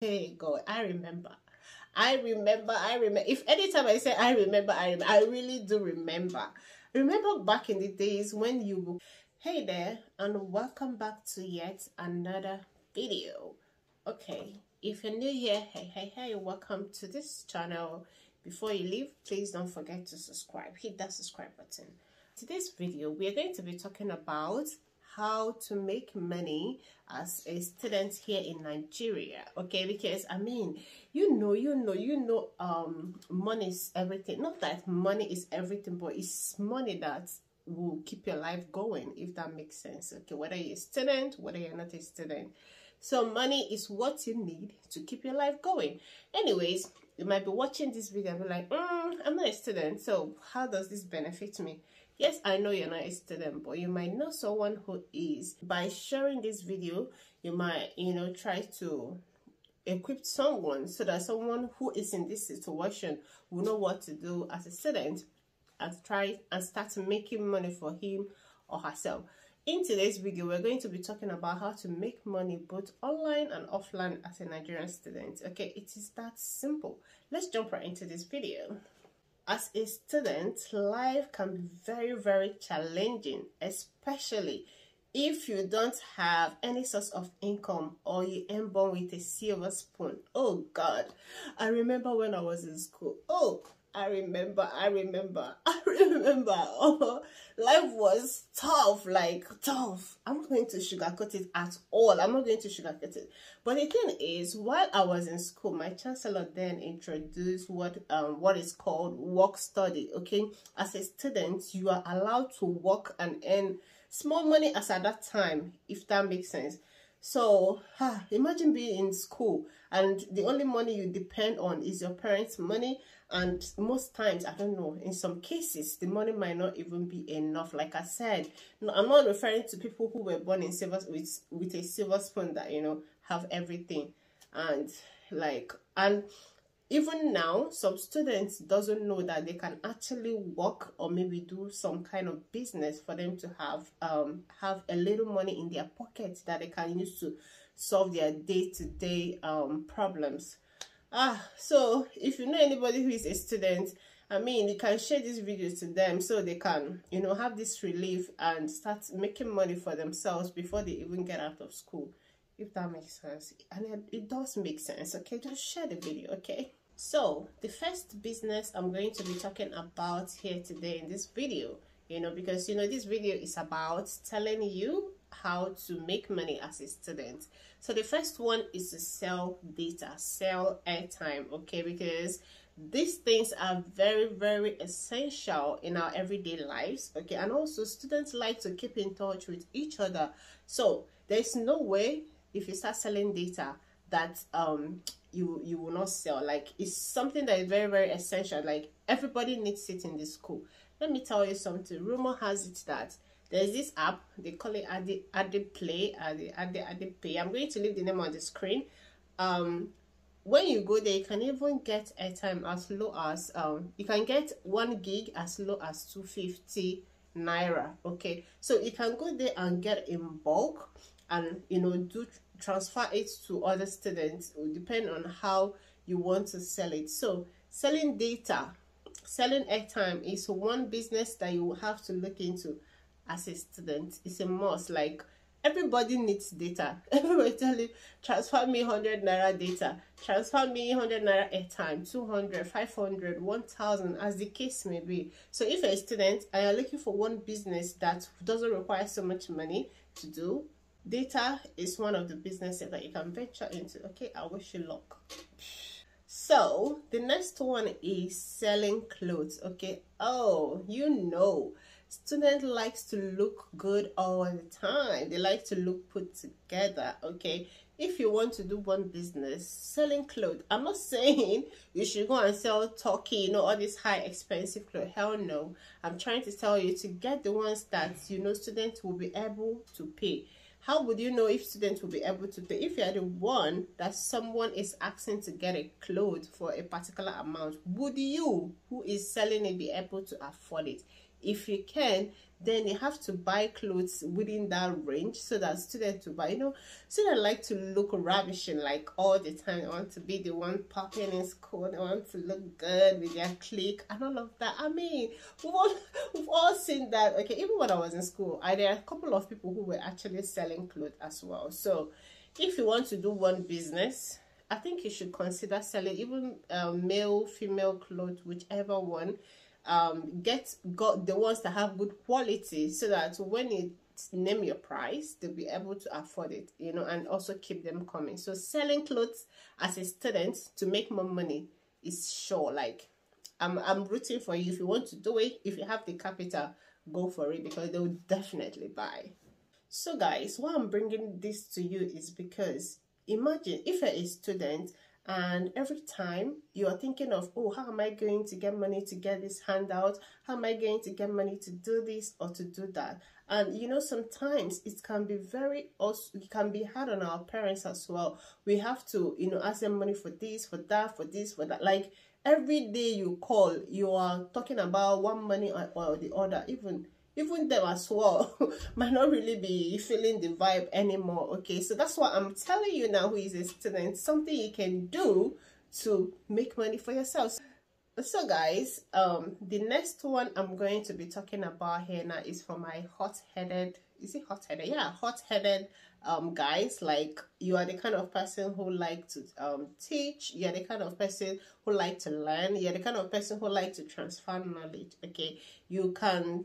Hey God, I remember. If anytime I say I really do remember. Remember back in the days when you, hey there, and welcome back to yet another video. Okay, if you're new here, hey, welcome to this channel. Before you leave, please don't forget to subscribe. Hit that subscribe button. Today's video, we are going to be talking about how to make money as a student here in Nigeria. Okay, because I mean, money is everything. Not that money is everything, but it's money that will keep your life going, if that makes sense. Okay, whether you're a student, whether you're not a student, so money is what you need to keep your life going. Anyways, you might be watching this video and be like, I'm not a student, so how does this benefit me? Yes, I know you're not a student, but you might know someone who is. By sharing this video, you might, try to equip someone so that someone who is in this situation will know what to do as a student and try and start making money for him or herself. In today's video, we're going to be talking about how to make money both online and offline as a Nigerian student. Okay, it is that simple. Let's jump right into this video. As a student, life can be very, very challenging, especially if you don't have any source of income or you ain't born with a silver spoon. Oh God, I remember when I was in school. Oh, I remember. Oh, life was tough, like tough. I'm not going to sugarcoat it at all. I'm not going to sugarcoat it. But the thing is, while I was in school, my chancellor then introduced what is called work study. Okay, as a student, you are allowed to work and earn small money as at that time, if that makes sense. So imagine being in school and the only money you depend on is your parents' money, and most times, I don't know, in some cases the money might not even be enough. Like I said, no, I'm not referring to people who were born in silver with a silver spoon that have everything, and even now, some students doesn't know that they can actually work or maybe do some kind of business for them to have a little money in their pockets that they can use to solve their day-to-day problems. So if you know anybody who is a student, I mean, you can share this video to them so they can, have this relief and start making money for themselves before they even get out of school, if that makes sense. And it does make sense. Okay, just share the video. Okay, so the first business I'm going to be talking about here today in this video, because this video is about telling you how to make money as a student. So the first one is to sell data, sell airtime. Okay, because these things are very, very essential in our everyday lives. Okay, and also students like to keep in touch with each other. So there's no way if you start selling data that you will not sell. Like, it's something that is very, very essential. Like, everybody needs it in this school. Let me tell you something. Rumor has it that there's this app, they call it AdePlay, AdePay. I'm going to leave the name on the screen. When you go there, you can even get airtime as low as you can get 1 gig as low as 250 naira. Okay, so you can go there and get in bulk and transfer it to other students. It will depend on how you want to sell it. So selling data, selling airtime is one business that you will have to look into as a student. It's a must. Like, everybody needs data. Everybody tell you, transfer me 100 naira data, transfer me 100 naira airtime, 200, 500, 1000, as the case may be. So if you're a student and you're looking for one business that doesn't require so much money to do, data is one of the businesses that you can venture into. Okay, I wish you luck. So the next one is selling clothes. Okay, student likes to look good all the time. They like to look put together. Okay, if you want to do one business, selling clothes, I'm not saying you should go and sell Turkey, all these high expensive clothes. Hell no. I'm trying to tell you to get the ones that students will be able to pay. How would you know if students will be able to pay? If you are the one that someone is asking to get a cloth for a particular amount, would you, who is selling it, be able to afford it? if you can, then you have to buy clothes within that range so that students to buy, students like to look ravishing like all the time. They want to be the one popping in school, they want to look good with their clique and all of that. I mean, we've all seen that. Okay, even when I was in school, there are a couple of people who were actually selling clothes as well. So if you want to do one business, I think you should consider selling even male, female clothes, whichever one. Got the ones that have good quality, so that when you name your price, they'll be able to afford it, and also keep them coming. So selling clothes as a student to make more money is sure. Like, I'm rooting for you. If you want to do it, if you have the capital, go for it, because they will definitely buy. So guys, why I'm bringing this to you is because imagine if you're a student and every time you are thinking of, oh, how am I going to get money to get this handout? How am I going to get money to do this or to do that? And sometimes it can be it can be hard on our parents as well. We have to, ask them money for this, for that, for this, for that. Like, every day you call, you are talking about one money or the other. Even them as well might not really be feeling the vibe anymore. Okay, so that's what I'm telling you now, who is a student, something you can do to make money for yourself. So guys, the next one I'm going to be talking about here now is for my hot-headed, is it hot-headed? Yeah, hot-headed guys. Like, you are the kind of person who like to teach, you're the kind of person who like to learn, you're the kind of person who like to transfer knowledge. Okay, you can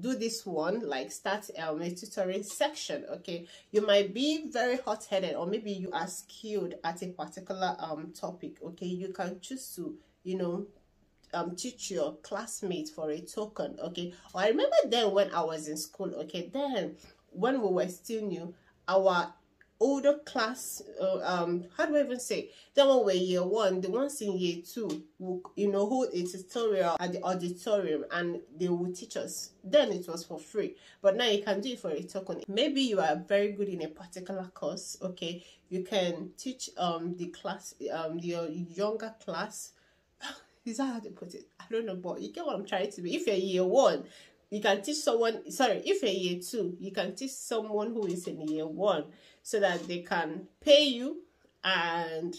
do this one, like start a tutoring section. Okay, you might be very hot-headed, or maybe you are skilled at a particular topic. Okay, you can choose to teach your classmates for a token. Okay, or I remember then when I was in school, okay, then when we were still new, our older class, how do I even say, then when we were year one, the ones in year two will hold a tutorial at the auditorium and they will teach us. Then it was for free, but now you can do it for a token. Maybe you are very good in a particular course. Okay, you can teach the class, your younger class. Is that how to put it? I don't know, but you get what I'm trying to be. If you're year one, you can teach someone, sorry, if you're year two, you can teach someone who is in year one, so that they can pay you and,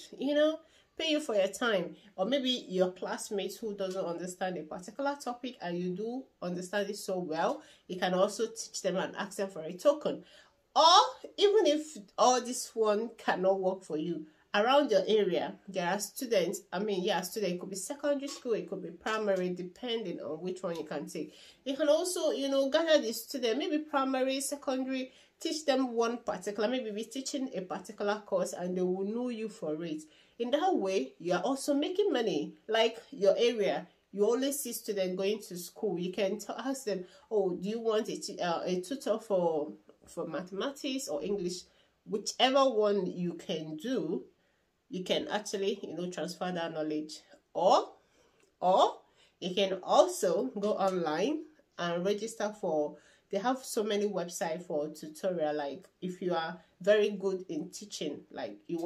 pay you for your time. Or maybe your classmates who doesn't understand a particular topic and you do understand it so well, you can also teach them and ask them for a token. Or even if all this one cannot work for you, around your area, there are students. I mean, yeah, student, it could be secondary school, it could be primary, depending on which one you can take. You can also, gather the student, maybe primary, secondary, teach them one particular, maybe be teaching a particular course, and they will know you for it. In that way, you are also making money. Like your area, you always see students going to school. You can ask them, oh, do you want a tutor for mathematics or English? Whichever one you can do, you can actually transfer that knowledge. Or you can also go online and register for, they have so many websites for tutorial. Like, if you are very good in teaching, like you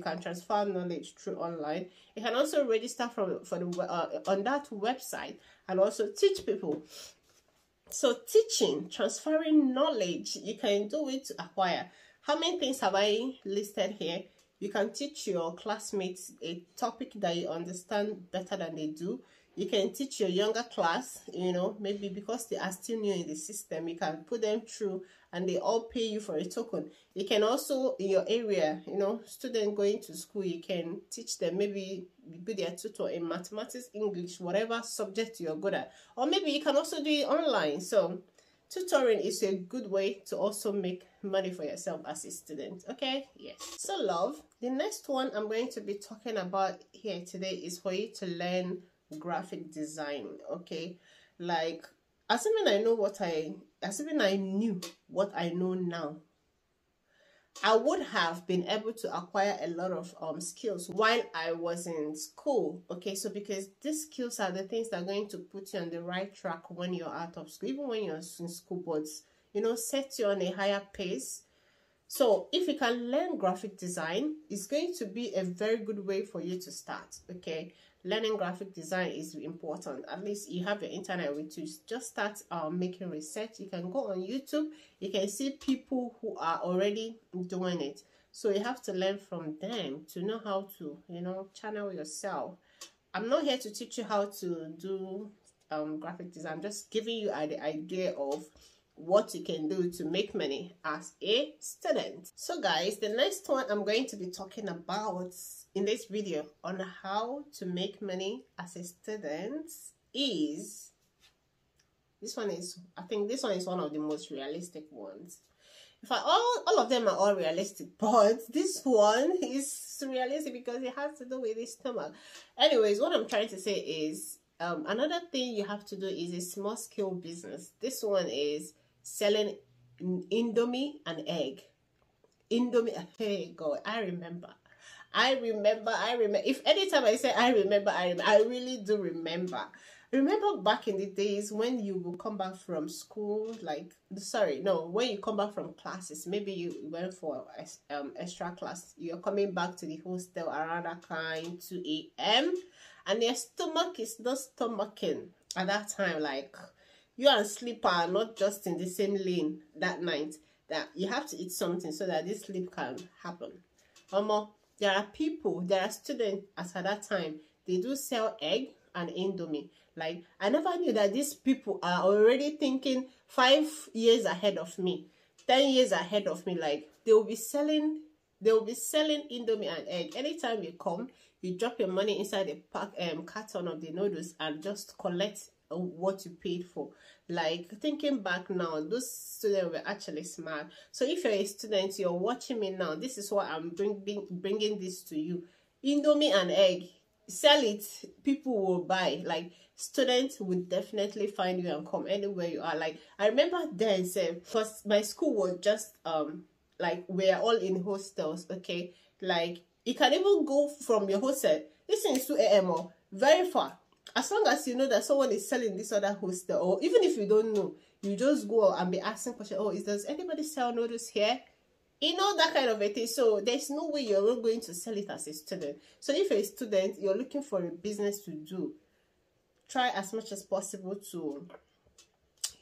can transfer knowledge through online. You can also register on that website and also teach people. So teaching, transferring knowledge, you can do it to acquire. How many things have I listed here? You can teach your classmates a topic that you understand better than they do. You can teach your younger class, maybe because they are still new in the system, you can put them through and they all pay you for a token. You can also, in your area, student going to school, you can teach them, maybe be their tutor in mathematics, English, whatever subject you're good at. Or maybe you can also do it online. So tutoring is a good way to also make money for yourself as a student. Okay, yes. So love, the next one I'm going to be talking about here today is for you to learn graphic design. Okay, like, assuming I knew what I know now, I would have been able to acquire a lot of skills while I was in school. Okay, so because these skills are the things that are going to put you on the right track when you're out of school, even when you're in school, but set you on a higher pace So if you can learn graphic design, it's going to be a very good way for you to start. Okay, learning graphic design is important. At least you have your internet with you. Just start making research. You can go on YouTube. You can see people who are already doing it. So you have to learn from them to know how to, you know, channel yourself. I'm not here to teach you how to do graphic design. I'm just giving you the idea of what you can do to make money as a student. So guys, the next one I'm going to be talking about in this video on how to make money as a student is this one. I think this one is one of the most realistic ones. In fact, all of them are all realistic, but this one is realistic because it has to do with the stomach. Anyways, what I'm trying to say is another thing you have to do is a small scale business. This one is selling Indomie and egg. Indomie, hey God, I remember. If anytime I say I remember, I really do remember. Remember back in the days when you will come back from school, like, sorry, no, when you come back from classes, maybe you went for extra class, you're coming back to the hostel around that kind 2 a.m. and your stomach is not stomaching at that time. Like, you and sleep are not just in the same lane that night, that you have to eat something so that this sleep can happen. There are students as at that time, they do sell egg and Indomie. Like, I never knew that these people are already thinking 5 years ahead of me, 10 years ahead of me. Like, they will be selling Indomie and egg. Anytime you come, you drop your money inside the carton of the noodles and just collect what you paid for. Like, thinking back now, those students were actually smart. So if you're a student, you're watching me now, this is why I'm bringing this to you. Indomie and egg, sell it, people will buy. Like, students would definitely find you and come anywhere you are. Like, I remember then, because my school was just like, we're all in hostels. Okay, like, you can even go from your hostel, this is 2 a.m. or very far. As long as you know that someone is selling this other hostel, or even if you don't know, you just go and be asking questions. Oh, does anybody sell noodles here? You know, that kind of a thing. So there's no way you're not going to sell it as a student. So if you're a student, you're looking for a business to do, try as much as possible to,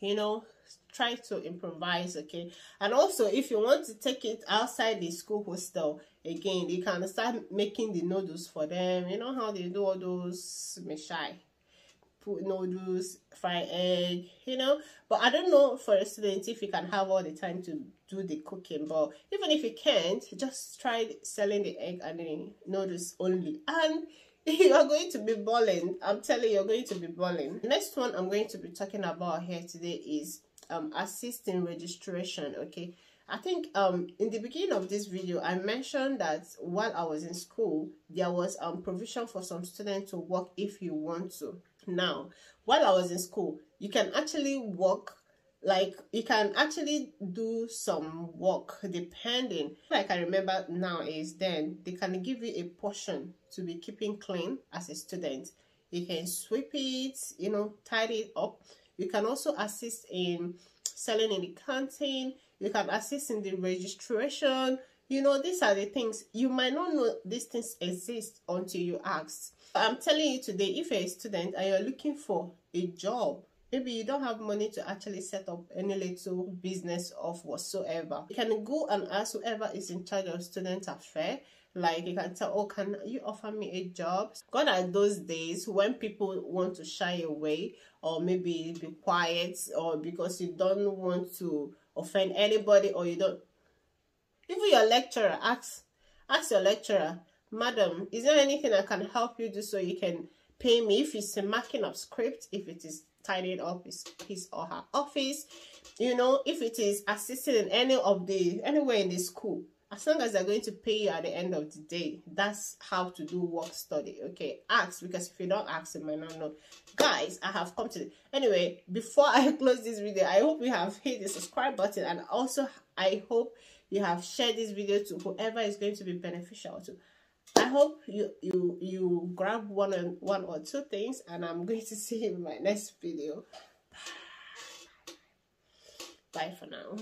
you know, try to improvise. Okay, and also if you want to take it outside the school hostel, again, you can start making the noodles for them. You know how they do all those meshai, put noodles, fry egg, you know. But I don't know for a student if you can have all the time to do the cooking. But even if you can't, just try selling the egg and the noodles only, and you are going to be balling. I'm telling you, you're going to be balling. Next one I'm going to be talking about here today is assist in registration. Okay, I think in the beginning of this video I mentioned that while I was in school, there was provision for some students to work if you want to. Now, while I was in school, you can actually work, like, you can actually do some work depending. Like, I remember now is then they can give you a portion to be keeping clean as a student. You can sweep it, you know, tidy it up. You can also assist in selling in the canteen. You can assist in the registration. You know, these are the things. You might not know these things exist until you ask. I'm telling you today, if you're a student and you're looking for a job, maybe you don't have money to actually set up any little business of whatsoever, you can go and ask whoever is in charge of student affairs. Like, you can tell, oh, can you offer me a job? Gone are those days when people want to shy away, or maybe be quiet, or because you don't want to offend anybody, or you don't. Even your lecturer, ask your lecturer, madam, is there anything I can help you do so you can pay me? If it's a marking of script, if it is tidying up his or her office, you know, if it is assisting in anywhere in the school, as long as they're going to pay you at the end of the day, that's how to do work study. Okay, ask, because if you don't ask, you might not know. Guys, I have come to anyway, before I close this video, I hope you have hit the subscribe button, and also I hope you have shared this video to whoever is going to be beneficial to. I hope you grab one or two things, and I'm going to see you in my next video. Bye for now.